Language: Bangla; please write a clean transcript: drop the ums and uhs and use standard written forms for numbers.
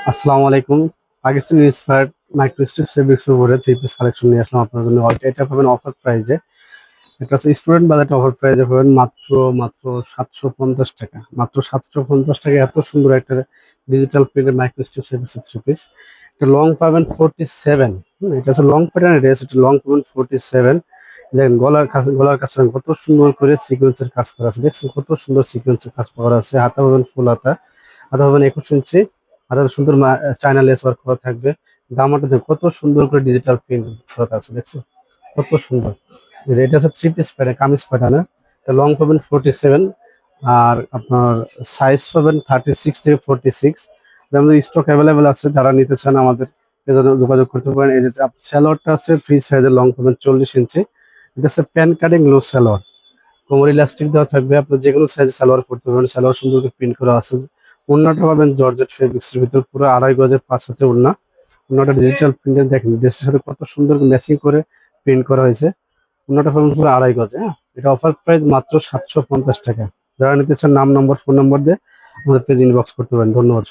আসসালামু আলাইকুম। পাকিস্তানি ইন্সপায়ার্ড মাইক্রো স্ট্রিপ ফেব্রিক্সের উপরে থ্রি পিস কালেকশন নিয়ে আসলাম আপনার জন্য। এটা পাবেন অফার প্রাইজে। এটা হচ্ছে স্টুডেন্ট বাজেট অফার প্রাইজে পাবেন মাত্র 750 টাকা। মাত্র 750 টাকায় এত সুন্দর একটা ডিজিটাল প্রিন্টের মাইক্রো স্ট্রিপ ফেব্রিক্সের থ্রি পিস। এটা লং পাবেন 47। এটা হচ্ছে লং প্যাটার্নের ড্রেস। এটা লং পাবেন 47। দেখেন গলার কাছে কত সুন্দর করে সিকোয়েন্সের কাজ করা আছে। দেখছেন কত সুন্দর সিকোয়েন্সের কাজ করা আছে। হাতা পাবেন ফুল হাতা। হাতা পাবেন 21 ইঞ্চি। হাতে সুন্দর চায়না লেস ওয়ার্ক করা থাকবে। দামাটা দেখুন কত সুন্দর করে ডিজিটাল প্রিন্ট করা আছে। দেখছেন কত সুন্দর। এটা হচ্ছে থ্রি পিস প্যাটার্ন, কামিজ প্যাটার্নের। লং পাবেন 47। আর আপনার সাইজ পাবেন 36 থেকে 46। আমাদের স্টক অ্যাভেলেবেল আছে, যারা নিতে চান আমাদের সাথে যোগাযোগ করতে পারেন। এই যে স্যালোয়ারটা আছে ফ্রি সাইজের, লং পাবেন 40 ইঞ্চি। এটা হচ্ছে প্যান কাটিং লো স্যালোয়ার, কোমর ইলাস্টিক দেওয়া থাকবে। আপনি যে কোনো সাইজে সালোয়ার পড়তে পারবেন। সালোয়ার সুন্দর করে প্রিন্ট করা আছে। ওড়নাটা পাবেন জর্জেট ফেব্রিক্সের ভিতর, পুরো 2.5 গজের 5 হাতে ওড়না। ওড়নাটা ডিজিটাল প্রিন্টের, দেখেন ড্রেসের সাথে কত সুন্দর ম্যাচিং করে প্রিন্ট করা হয়েছে। ওড়নাটা পাবেন পুরো 2.5 গজে। হ্যাঁ, এটা অফার প্রাইস মাত্র 750 টাকা। যারা নিতে চান নাম, নম্বর, ফোন নম্বর দিয়ে আমাদের পেজ ইনবক্স করতে পারেন। ধন্যবাদ।